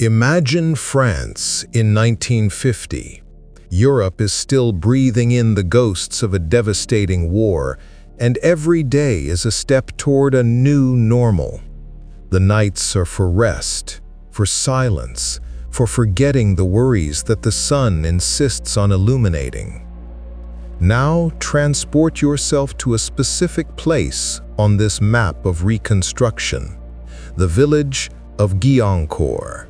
Imagine France in 1950. Europe is still breathing in the ghosts of a devastating war, and every day is a step toward a new normal. The nights are for rest, for silence, for forgetting the worries that the sun insists on illuminating. Now transport yourself to a specific place on this map of reconstruction, the village of Guyancourt.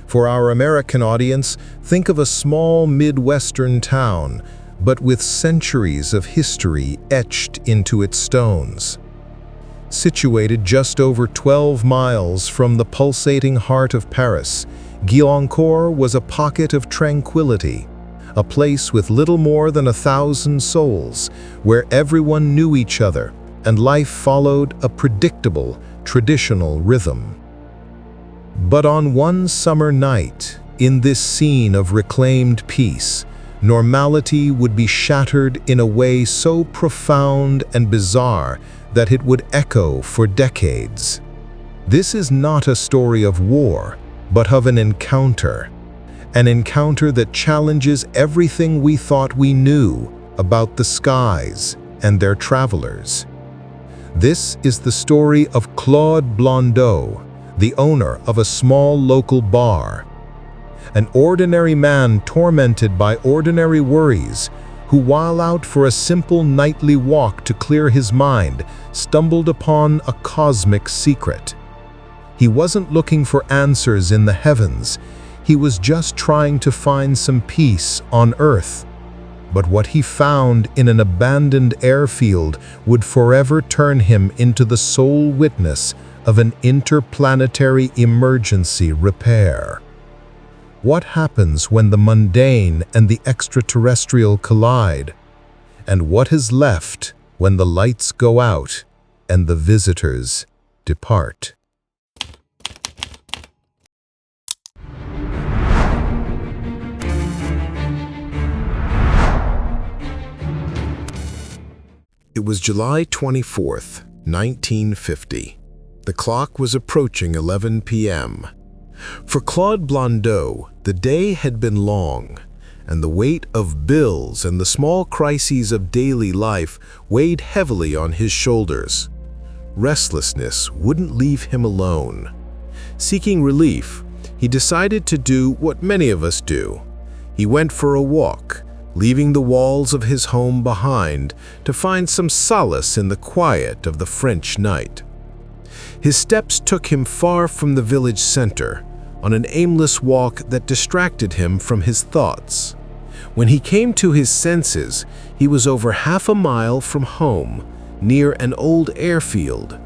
For our American audience, think of a small Midwestern town, but with centuries of history etched into its stones. Situated just over 12 miles from the pulsating heart of Paris, Guyancourt was a pocket of tranquility, a place with little more than 1,000 souls, where everyone knew each other and life followed a predictable, traditional rhythm. But on one summer night, in this scene of reclaimed peace, normality would be shattered in a way so profound and bizarre that it would echo for decades. This is not a story of war, but of an encounter that challenges everything we thought we knew about the skies and their travelers. This is the story of Claude Blondeau, the owner of a small local bar. An ordinary man tormented by ordinary worries, who while out for a simple nightly walk to clear his mind, stumbled upon a cosmic secret. He wasn't looking for answers in the heavens, he was just trying to find some peace on Earth. But what he found in an abandoned airfield would forever turn him into the sole witness of an interplanetary emergency repair. What happens when the mundane and the extraterrestrial collide? And what is left when the lights go out and the visitors depart? It was July 24th, 1950. The clock was approaching 11 p.m. For Claude Blondeau, the day had been long, and the weight of bills and the small crises of daily life weighed heavily on his shoulders. Restlessness wouldn't leave him alone. Seeking relief, he decided to do what many of us do. He went for a walk, leaving the walls of his home behind to find some solace in the quiet of the French night. His steps took him far from the village center, on an aimless walk that distracted him from his thoughts. When he came to his senses, he was over half a mile from home, near an old airfield.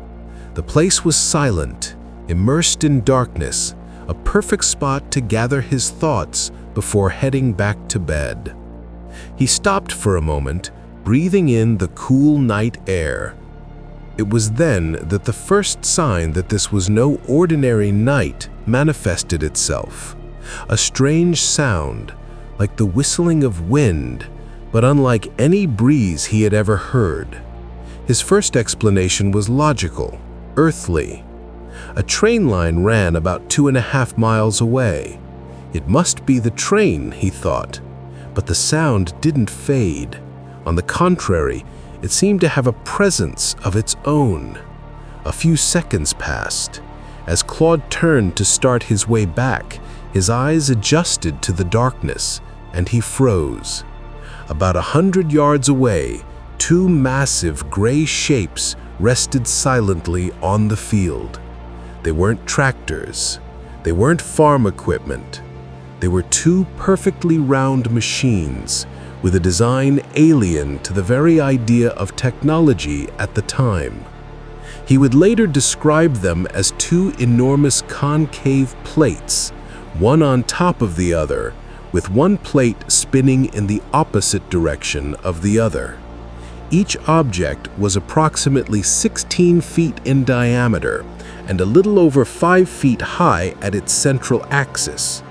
The place was silent, immersed in darkness, a perfect spot to gather his thoughts before heading back to bed. He stopped for a moment, breathing in the cool night air. It was then that the first sign that this was no ordinary night manifested itself. A strange sound, like the whistling of wind, but unlike any breeze he had ever heard. His first explanation was logical, earthly. A train line ran about 2.5 miles away. It must be the train, he thought, but the sound didn't fade. On the contrary, it seemed to have a presence of its own. A few seconds passed. As Claude turned to start his way back, his eyes adjusted to the darkness, and he froze. About 100 yards away, two massive gray shapes rested silently on the field. They weren't tractors. They weren't farm equipment. They were two perfectly round machines, with a design alien to the very idea of technology at the time. He would later describe them as two enormous concave plates, one on top of the other, with one plate spinning in the opposite direction of the other. Each object was approximately 16 feet in diameter and a little over 5 feet high at its central axis.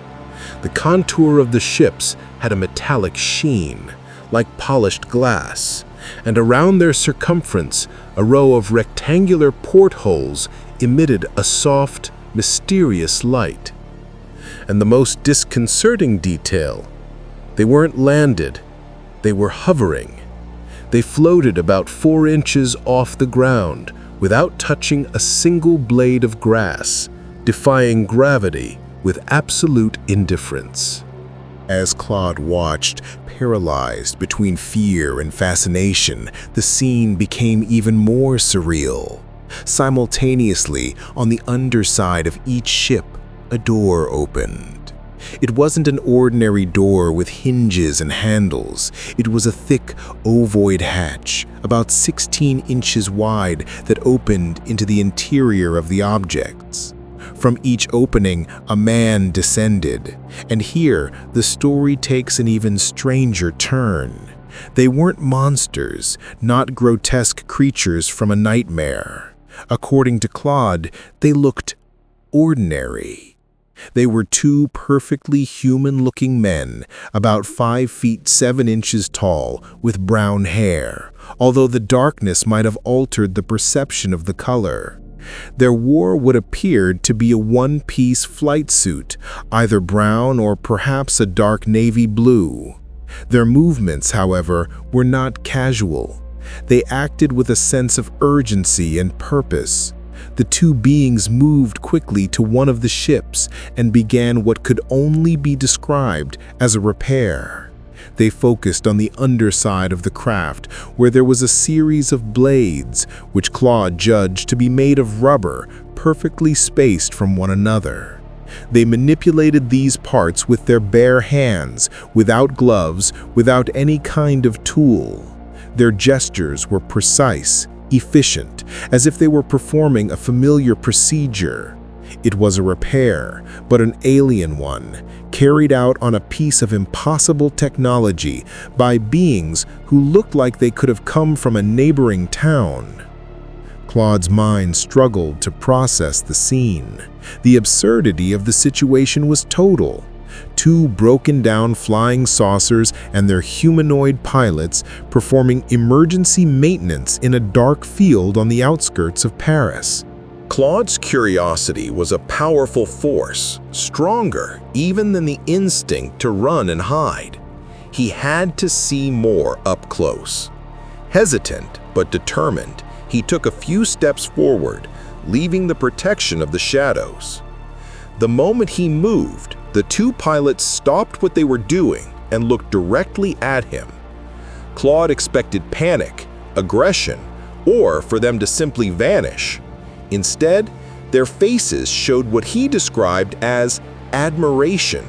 The contour of the ships had a metallic sheen, like polished glass, and around their circumference, a row of rectangular portholes emitted a soft, mysterious light. And the most disconcerting detail, they weren't landed, they were hovering. They floated about 4 inches off the ground without touching a single blade of grass, defying gravity with absolute indifference. As Claude watched, paralyzed between fear and fascination, the scene became even more surreal. Simultaneously, on the underside of each ship, a door opened. It wasn't an ordinary door with hinges and handles. It was a thick, ovoid hatch, about 16 inches wide, that opened into the interior of the objects. From each opening, a man descended. And here, the story takes an even stranger turn. They weren't monsters, not grotesque creatures from a nightmare. According to Claude, they looked ordinary. They were 2 perfectly human-looking men, about 5 feet 7 inches tall, with brown hair, although the darkness might have altered the perception of the color. Their war would appear to be a one-piece flight suit, either brown or perhaps a dark navy blue. Their movements, however, were not casual. They acted with a sense of urgency and purpose. The 2 beings moved quickly to one of the ships and began what could only be described as a repair. They focused on the underside of the craft, where there was a series of blades, which Claude judged to be made of rubber, perfectly spaced from one another. They manipulated these parts with their bare hands, without gloves, without any kind of tool. Their gestures were precise, efficient, as if they were performing a familiar procedure. It was a repair, but an alien one, carried out on a piece of impossible technology by beings who looked like they could have come from a neighboring town. Claude's mind struggled to process the scene. The absurdity of the situation was total. 2 broken-down flying saucers and their humanoid pilots performing emergency maintenance in a dark field on the outskirts of Paris. Claude's curiosity was a powerful force, stronger even than the instinct to run and hide. He had to see more up close. Hesitant but determined, he took a few steps forward, leaving the protection of the shadows. The moment he moved, the 2 pilots stopped what they were doing and looked directly at him. Claude expected panic, aggression, or for them to simply vanish. Instead, their faces showed what he described as admiration.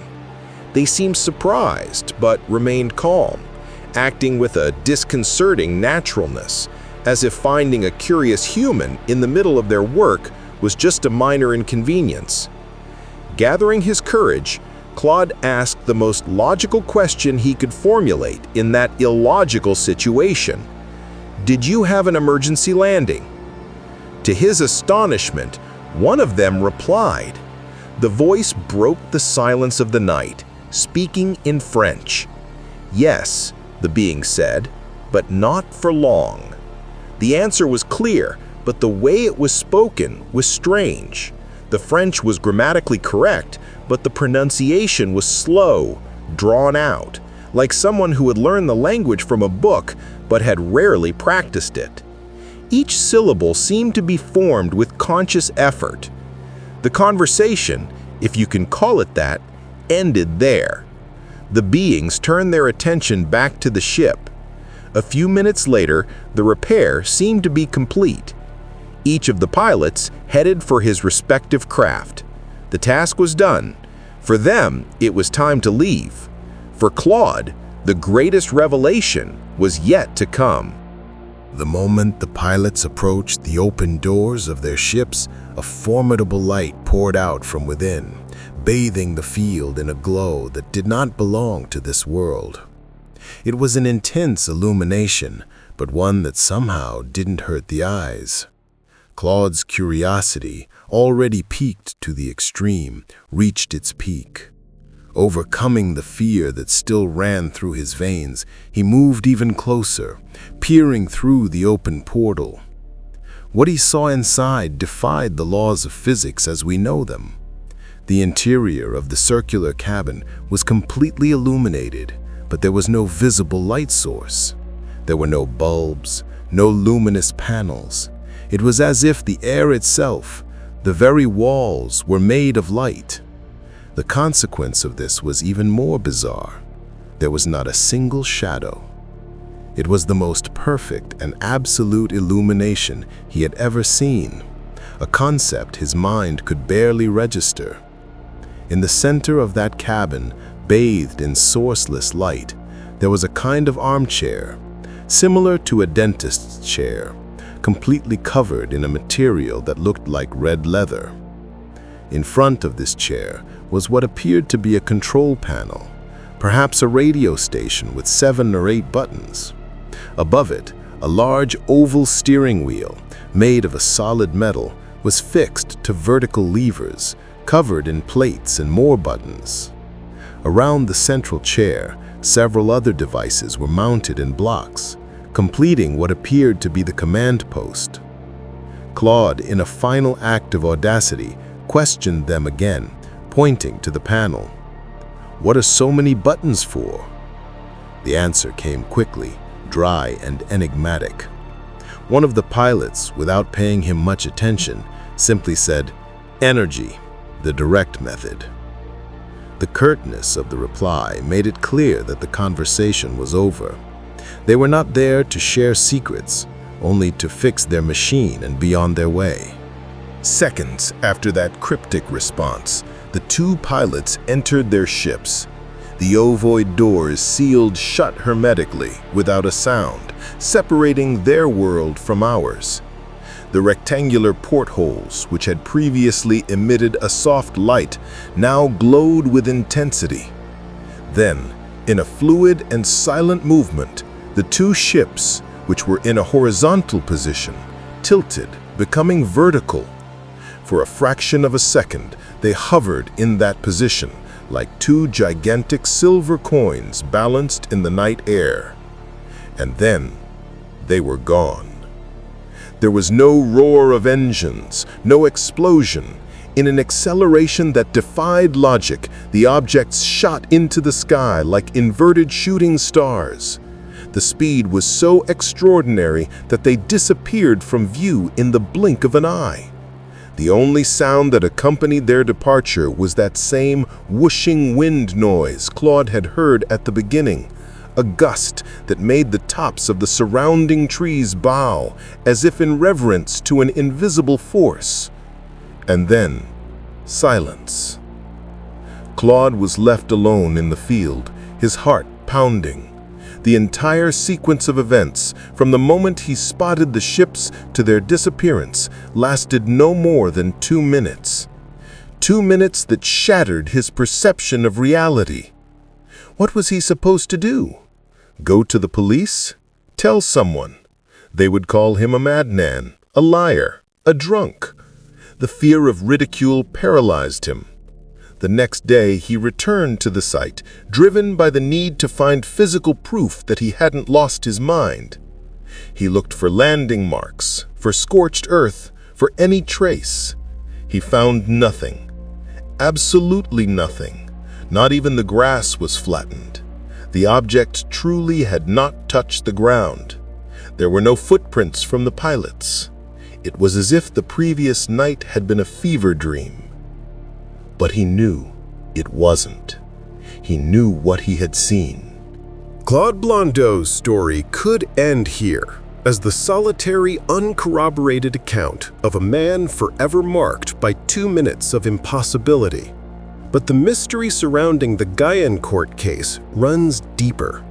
They seemed surprised but remained calm, acting with a disconcerting naturalness, as if finding a curious human in the middle of their work was just a minor inconvenience. Gathering his courage, Claude asked the most logical question he could formulate in that illogical situation. "Did you have an emergency landing?" To his astonishment, one of them replied. The voice broke the silence of the night, speaking in French. "Yes," the being said, "but not for long." The answer was clear, but the way it was spoken was strange. The French was grammatically correct, but the pronunciation was slow, drawn out, like someone who had learned the language from a book but had rarely practiced it. Each syllable seemed to be formed with conscious effort. The conversation, if you can call it that, ended there. The beings turned their attention back to the ship. A few minutes later, the repair seemed to be complete. Each of the pilots headed for his respective craft. The task was done. For them, it was time to leave. For Claude, the greatest revelation was yet to come. The moment the pilots approached the open doors of their ships, a formidable light poured out from within, bathing the field in a glow that did not belong to this world. It was an intense illumination, but one that somehow didn't hurt the eyes. Claude's curiosity, already piqued to the extreme, reached its peak. Overcoming the fear that still ran through his veins, he moved even closer, peering through the open portal. What he saw inside defied the laws of physics as we know them. The interior of the circular cabin was completely illuminated, but there was no visible light source. There were no bulbs, no luminous panels. It was as if the air itself, the very walls, were made of light. The consequence of this was even more bizarre. There was not a single shadow. It was the most perfect and absolute illumination he had ever seen, a concept his mind could barely register. In the center of that cabin, bathed in sourceless light, there was a kind of armchair, similar to a dentist's chair, completely covered in a material that looked like red leather. In front of this chair was what appeared to be a control panel, perhaps a radio station with 7 or 8 buttons. Above it, a large oval steering wheel, made of a solid metal, was fixed to vertical levers, covered in plates and more buttons. Around the central chair, several other devices were mounted in blocks, completing what appeared to be the command post. Claude, in a final act of audacity, questioned them again, pointing to the panel. "What are so many buttons for?" The answer came quickly, dry and enigmatic. One of the pilots, without paying him much attention, simply said, "Energy, the direct method." The curtness of the reply made it clear that the conversation was over. They were not there to share secrets, only to fix their machine and be on their way. Seconds after that cryptic response, the 2 pilots entered their ships. The ovoid doors sealed shut hermetically, without a sound, separating their world from ours. The rectangular portholes, which had previously emitted a soft light, now glowed with intensity. Then, in a fluid and silent movement, the 2 ships, which were in a horizontal position, tilted, becoming vertical. For a fraction of a second, they hovered in that position, like 2 gigantic silver coins balanced in the night air. And then, they were gone. There was no roar of engines, no explosion. In an acceleration that defied logic, the objects shot into the sky like inverted shooting stars. The speed was so extraordinary that they disappeared from view in the blink of an eye. The only sound that accompanied their departure was that same whooshing wind noise Claude had heard at the beginning, a gust that made the tops of the surrounding trees bow, as if in reverence to an invisible force. And then, silence. Claude was left alone in the field, his heart pounding. The entire sequence of events, from the moment he spotted the ships to their disappearance, lasted no more than 2 minutes. 2 minutes that shattered his perception of reality. What was he supposed to do? Go to the police? Tell someone? They would call him a madman, a liar, a drunk. The fear of ridicule paralyzed him. The next day, he returned to the site, driven by the need to find physical proof that he hadn't lost his mind. He looked for landing marks, for scorched earth, for any trace. He found nothing. Absolutely nothing. Not even the grass was flattened. The object truly had not touched the ground. There were no footprints from the pilots. It was as if the previous night had been a fever dream. But he knew it wasn't. He knew what he had seen. Claude Blondeau's story could end here, as the solitary, uncorroborated account of a man forever marked by 2 minutes of impossibility. But the mystery surrounding the Guyancourt case runs deeper.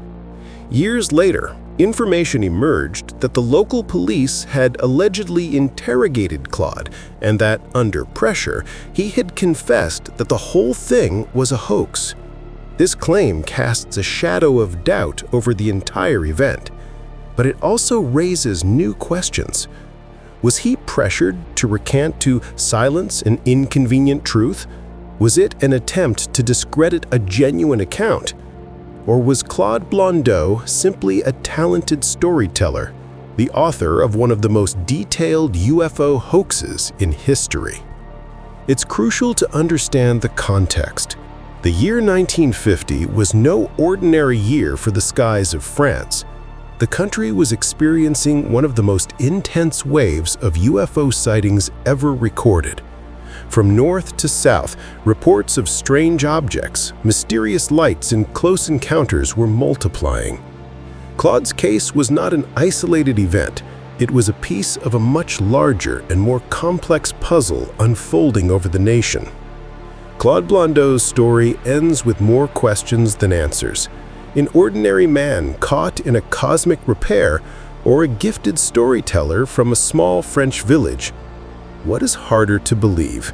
Years later, information emerged that the local police had allegedly interrogated Claude and that, under pressure, he had confessed that the whole thing was a hoax. This claim casts a shadow of doubt over the entire event, but it also raises new questions. Was he pressured to recant to silence an inconvenient truth? Was it an attempt to discredit a genuine account? Or was Claude Blondeau simply a talented storyteller, the author of one of the most detailed UFO hoaxes in history? It's crucial to understand the context. The year 1950 was no ordinary year for the skies of France. The country was experiencing one of the most intense waves of UFO sightings ever recorded. From north to south, reports of strange objects, mysterious lights, and close encounters were multiplying. Claude's case was not an isolated event. It was a piece of a much larger and more complex puzzle unfolding over the nation. Claude Blondeau's story ends with more questions than answers. An ordinary man caught in a cosmic repair, or a gifted storyteller from a small French village? What is harder to believe?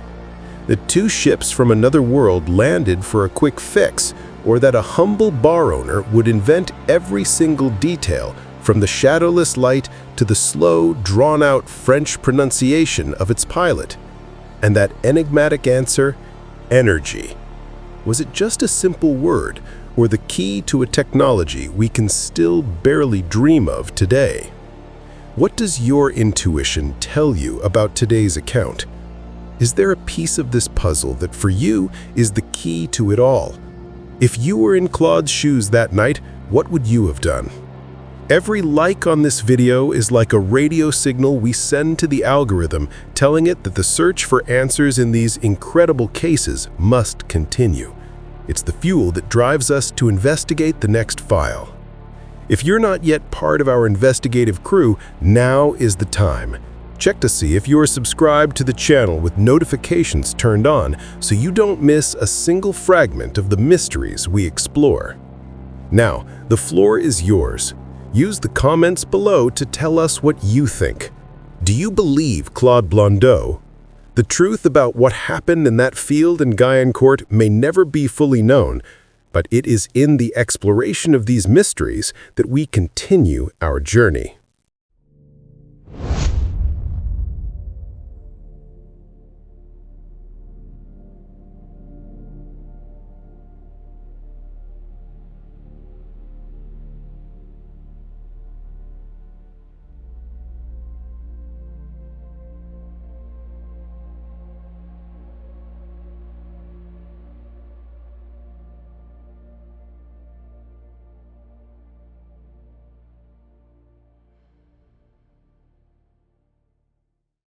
That two ships from another world landed for a quick fix, or that a humble bar owner would invent every single detail, from the shadowless light to the slow, drawn-out French pronunciation of its pilot? And that enigmatic answer? Energy. Was it just a simple word, or the key to a technology we can still barely dream of today? What does your intuition tell you about today's account? Is there a piece of this puzzle that for you is the key to it all? If you were in Claude's shoes that night, what would you have done? Every like on this video is like a radio signal we send to the algorithm, telling it that the search for answers in these incredible cases must continue. It's the fuel that drives us to investigate the next file. If you're not yet part of our investigative crew, now is the time. Check to see if you are subscribed to the channel with notifications turned on so you don't miss a single fragment of the mysteries we explore. Now, the floor is yours. Use the comments below to tell us what you think. Do you believe Claude Blondeau? The truth about what happened in that field in Guyancourt may never be fully known, but it is in the exploration of these mysteries that we continue our journey.